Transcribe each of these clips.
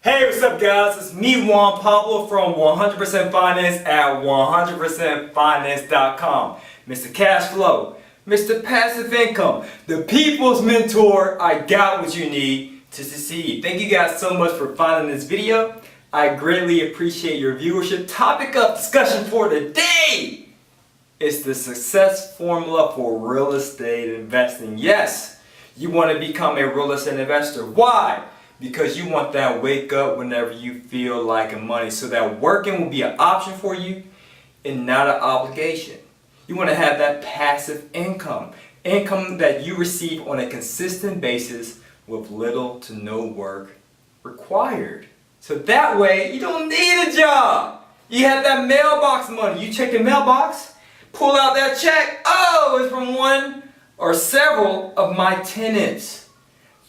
Hey, what's up guys? It's me, Juan Pablo from 100% Finance at 100%finance.com. Mr. Cash Flow, Mr. Passive Income, the people's mentor. I got what you need to succeed. Thank you guys so much for finding this video. I greatly appreciate your viewership. Topic of discussion for today is the success formula for real estate investing. Yes, you want to become a real estate investor. Why? Because you want that wake up whenever you feel like money, so that working will be an option for you and not an obligation. You want to have that passive income that you receive on a consistent basis with little to no work required. So that way you don't need a job. You have that mailbox money. You check the mailbox, pull out that check. Oh, it's from one or several of my tenants.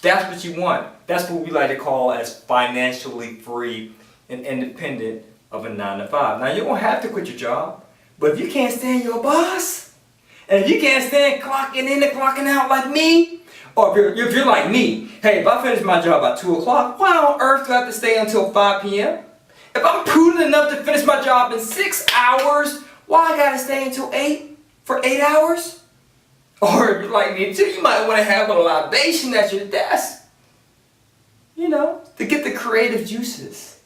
That's what you want. That's what we like to call as financially free and independent of a 9-to-5. Now you don't have to quit your job, but if you can't stand your boss, and if you can't stand clocking in and clocking out like me, or if you're like me, hey, if I finish my job by 2 o'clock, why on earth do I have to stay until 5 p.m.? If I'm prudent enough to finish my job in 6 hours, why I gotta stay until 8 for 8 hours? Or if you're like me too, you might want to have a libation at your desk, you know, to get the creative juices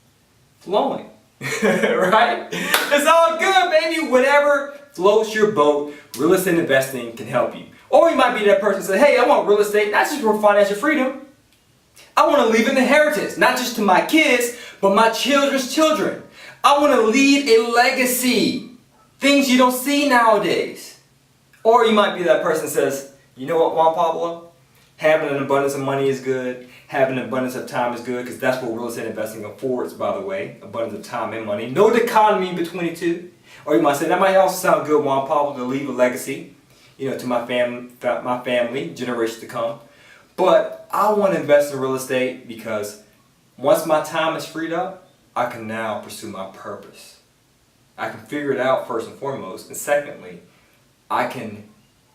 flowing, right? It's all good, baby. Whatever floats your boat, real estate investing can help you. Or you might be that person that says, hey, I want real estate, not just for financial freedom. I want to leave an inheritance, not just to my kids, but my children's children. I want to leave a legacy, things you don't see nowadays. Or you might be that person that says, you know what, Juan Pablo? Having an abundance of money is good. Having an abundance of time is good, because that's what real estate investing affords, by the way. Abundance of time and money. No dichotomy between the two. Or you might say, that might also sound good, Juan Pablo, to leave a legacy, you know, to my family, generations to come. But I want to invest in real estate because once my time is freed up, I can now pursue my purpose. I can figure it out first and foremost. And secondly, I can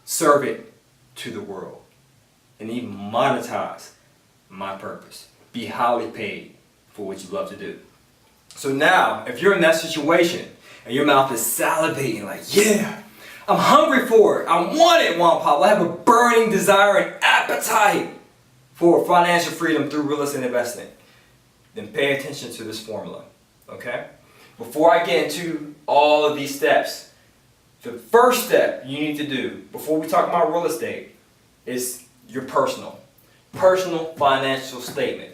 serve it to the world and even monetize my purpose. Be highly paid for what you love to do. So now, if you're in that situation and your mouth is salivating like, yeah, I'm hungry for it. I want it, Juan Pablo. I have a burning desire and appetite for financial freedom through real estate investing. Then pay attention to this formula, okay? Before I get into all of these steps, the first step you need to do before we talk about real estate is your personal financial statement.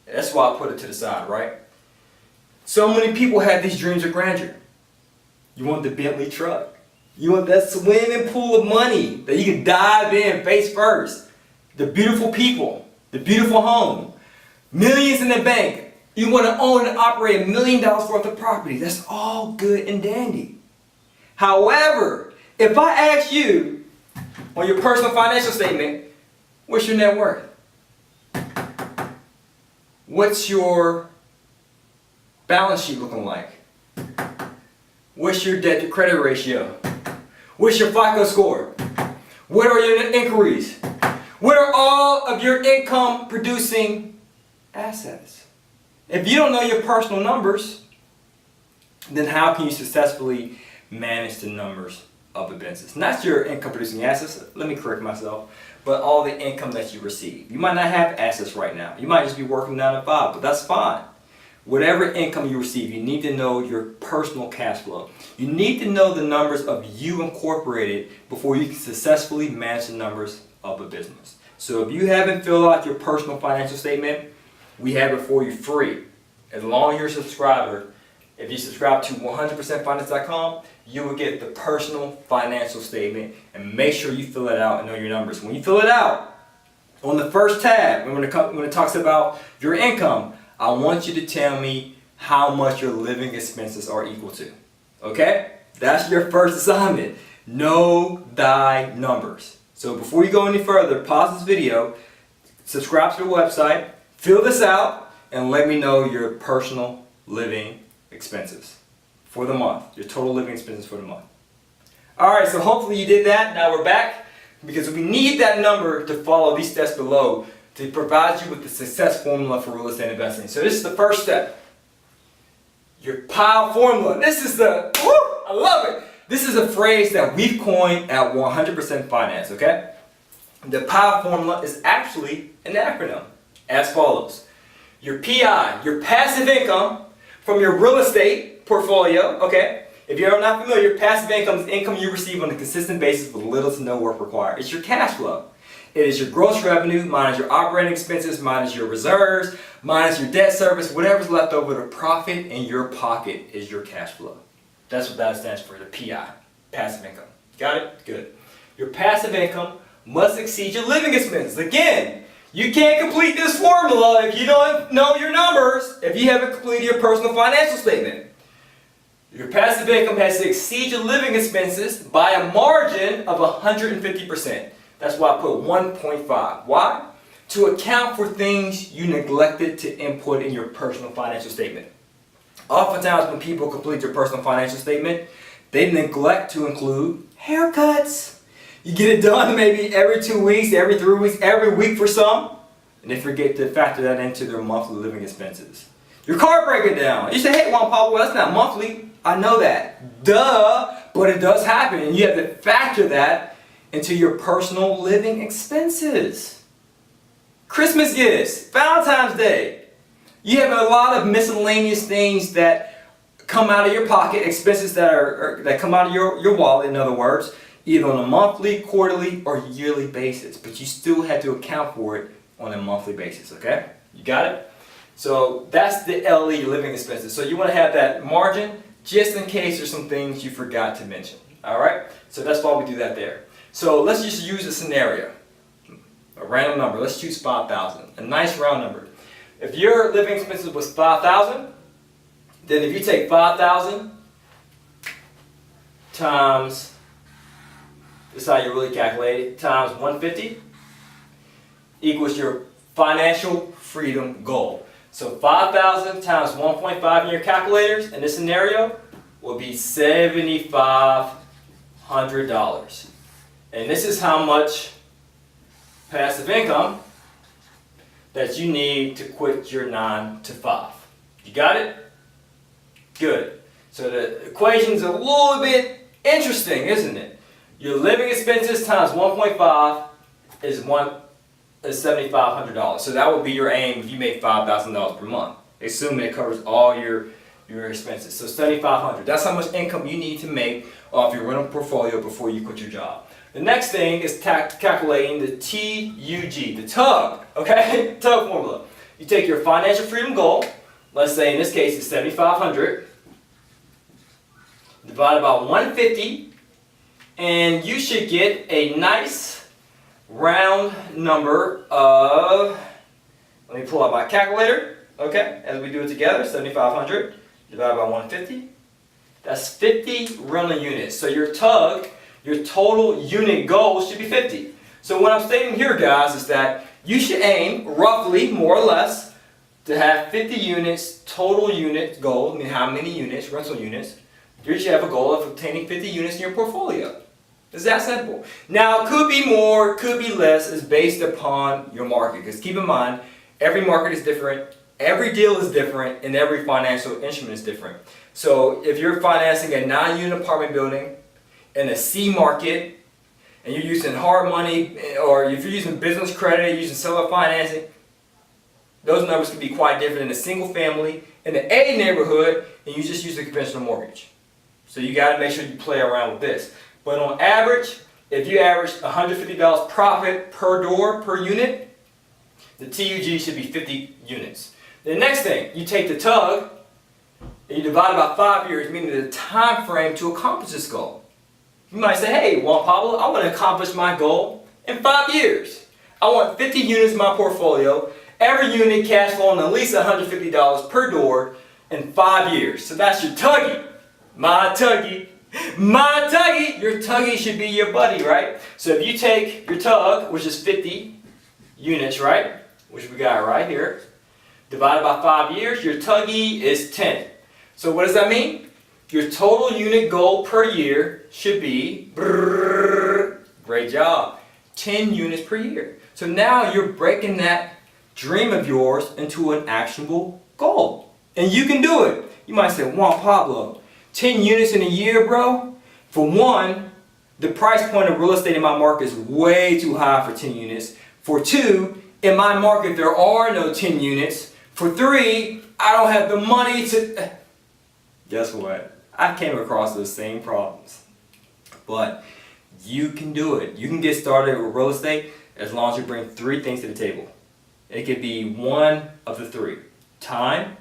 That's why I put it to the side, right? So many people have these dreams of grandeur. You want the Bentley truck. You want that swimming pool of money that you can dive in face first. The beautiful people, the beautiful home, millions in the bank. You want to own and operate $1 million worth of property. That's all good and dandy. However, if I ask you on your personal financial statement, what's your net worth? What's your balance sheet looking like? What's your debt to credit ratio? What's your FICO score? What are your inquiries? What are all of your income producing assets? If you don't know your personal numbers, then how can you successfully manage the numbers of a business? Not your income producing assets, let me correct myself, but all the income that you receive. You might not have assets right now. You might just be working 9-to-5, but that's fine. Whatever income you receive, you need to know your personal cash flow. You need to know the numbers of you incorporated before you can successfully manage the numbers of a business. So if you haven't filled out your personal financial statement, we have it for you free. As long as you're a subscriber, if you subscribe to 100%finance.com, you will get the personal financial statement, and make sure you fill it out and know your numbers. When you fill it out, on the first tab, when it talks about your income, I want you to tell me how much your living expenses are equal to. Okay? That's your first assignment. Know thy numbers. So before you go any further, pause this video, subscribe to the website, fill this out, and let me know your personal living expenses for the month, your total living expenses for the month. Alright, so hopefully you did that. Now we're back because we need that number to follow these steps below to provide you with the success formula for real estate investing. So this is the first step. Your PILE formula. This is I love it. This is a phrase that we've coined at 100% Finance, okay? The PILE formula is actually an acronym as follows. Your PI, your passive income from your real estate portfolio, okay? If you're not familiar, your passive income is income you receive on a consistent basis with little to no work required. It's your cash flow. It is your gross revenue minus your operating expenses, minus your reserves, minus your debt service, whatever's left over, the profit in your pocket is your cash flow. That's what that stands for, the PI, passive income. Got it? Good. Your passive income must exceed your living expenses. Again, you can't complete this formula if you don't know your numbers, if you haven't completed your personal financial statement. Your passive income has to exceed your living expenses by a margin of 150%. That's why I put 1.5. Why? To account for things you neglected to input in your personal financial statement. Oftentimes when people complete their personal financial statement, they neglect to include haircuts. You get it done maybe every 2 weeks, every 3 weeks, every week for some, and they forget to factor that into their monthly living expenses. Your car breaking down. You say, hey, Juan Pablo, well, that's not monthly. I know that. Duh, but it does happen, and you have to factor that into your personal living expenses. Christmas gifts, Valentine's Day. You have a lot of miscellaneous things that come out of your pocket, expenses that come out of your wallet, in other words, either on a monthly, quarterly, or yearly basis. But you still have to account for it on a monthly basis, okay? You got it? So that's the LE, living expenses. So you want to have that margin just in case there's some things you forgot to mention. All right? So that's why we do that there. So let's just use a scenario, a random number. Let's choose 5,000, a nice round number. If your living expenses was 5,000, then if you take 5,000 times, this is how you really calculate it, times 150 equals your financial freedom goal. So 5,000 times 1.5 in your calculators in this scenario will be $7,500. And this is how much passive income that you need to quit your 9 to 5. You got it? Good. So the equation's a little bit interesting, isn't it? Your living expenses times 1.5 is $7,500. So that would be your aim if you make $5,000 per month, assuming it covers all your expenses. So $7,500. That's how much income you need to make off your rental portfolio before you quit your job. The next thing is calculating the TUG, the TUG, okay? TUG formula. You take your financial freedom goal, let's say in this case it's $7,500, divided by 150, and you should get a nice round number of, let me pull out my calculator, okay, as we do it together, 7,500 divided by 150, that's 50 rental units. So your TUG, your total unit goal should be 50. So what I'm stating here, guys, is that you should aim, roughly, more or less, to have 50 units, total unit goal, I mean how many units, rental units. You should have a goal of obtaining 50 units in your portfolio. It's that simple. Now, it could be more, could be less, it's based upon your market. Because keep in mind, every market is different, every deal is different, and every financial instrument is different. So if you're financing a 9-unit apartment building in a C market, and you're using hard money, or if you're using business credit, you're using seller financing, those numbers can be quite different in a single family, in the A neighborhood, and you just use a conventional mortgage. So you got to make sure you play around with this. But on average, if you average $150 profit per door, per unit, the TUG should be 50 units. The next thing, you take the TUG, and you divide it by 5 years, meaning the time frame to accomplish this goal. You might say, hey, Juan Pablo, I want to accomplish my goal in 5 years. I want 50 units in my portfolio, every unit cash flowing at least $150 per door in 5 years. So that's your TUGgy. My TUGgy. My TUGgy. Your TUGgy should be your buddy, right? So if you take your TUG, which is 50 units, right? Which we got right here, divided by 5 years, your TUGgy is 10. So what does that mean? Your total unit goal per year should be, great job, 10 units per year. So now you're breaking that dream of yours into an actionable goal. And you can do it. You might say, Juan Pablo, 10 units in a year, bro? For one, the price point of real estate in my market is way too high for 10 units. For two, in my market there are no 10 units. For three, I don't have the money to... Guess what? I came across those same problems. But you can do it. You can get started with real estate as long as you bring three things to the table. It could be one of the three. Time,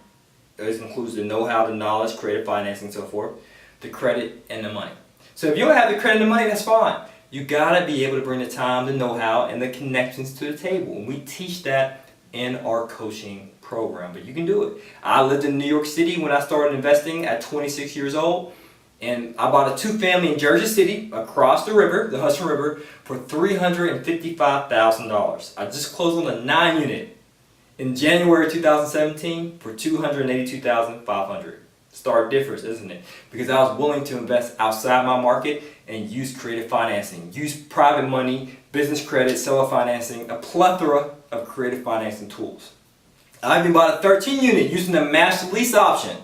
this includes the know-how, the knowledge, creative financing, and so forth. The credit, and the money. So if you don't have the credit and the money, that's fine. You gotta be able to bring the time, the know-how, and the connections to the table. And we teach that in our coaching program, but you can do it. I lived in New York City when I started investing at 26 years old, and I bought a two-family in Jersey City across the river, the Hudson River, for $355,000. I just closed on a 9-unit in January 2017 for $282,500. Stark difference, isn't it? Because I was willing to invest outside my market and use creative financing, use private money, business credit, seller financing, a plethora of creative financing tools. I even bought a 13-unit using the master lease option.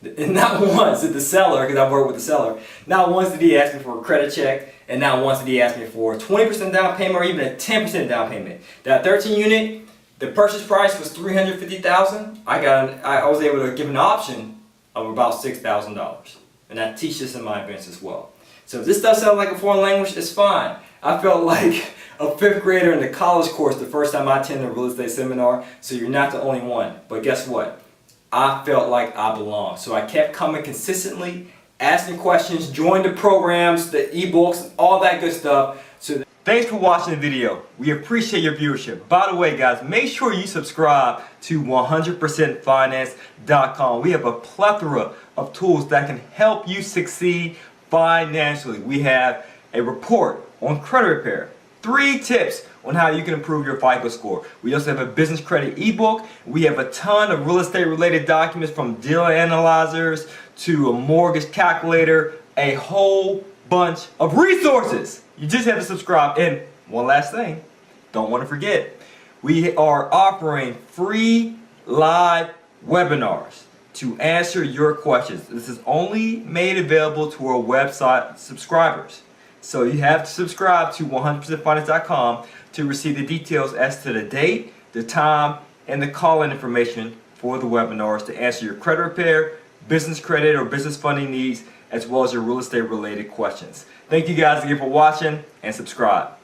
And not once did the seller, because I've worked with the seller, not once did he ask me for a credit check, and not once did he ask me for a 20% down payment or even a 10% down payment. That 13-unit, the purchase price was $350,000. I was able to give an option of about $6,000. And I teach this in my events as well. So if this does sound like a foreign language, it's fine. I felt like a 5th grader in the college course the first time I attended a real estate seminar, so you're not the only one. But guess what? I felt like I belonged. So I kept coming consistently, asking questions, joined the programs, the ebooks, all that good stuff. So thanks for watching the video. We appreciate your viewership. By the way, guys, make sure you subscribe to 100%finance.com. We have a plethora of tools that can help you succeed financially. We have a report on credit repair, 3 tips on how you can improve your FICO score. We also have a business credit ebook. We have a ton of real estate related documents, from deal analyzers to a mortgage calculator, a whole bunch of resources. You just have to subscribe. And one last thing, don't want to forget, we are offering free live webinars to answer your questions. This is only made available to our website subscribers. So you have to subscribe to 100%finance.com to receive the details as to the date, the time, and the call-in information for the webinars to answer your credit repair, business credit, or business funding needs, as well as your real estate related questions. Thank you guys again for watching, and subscribe.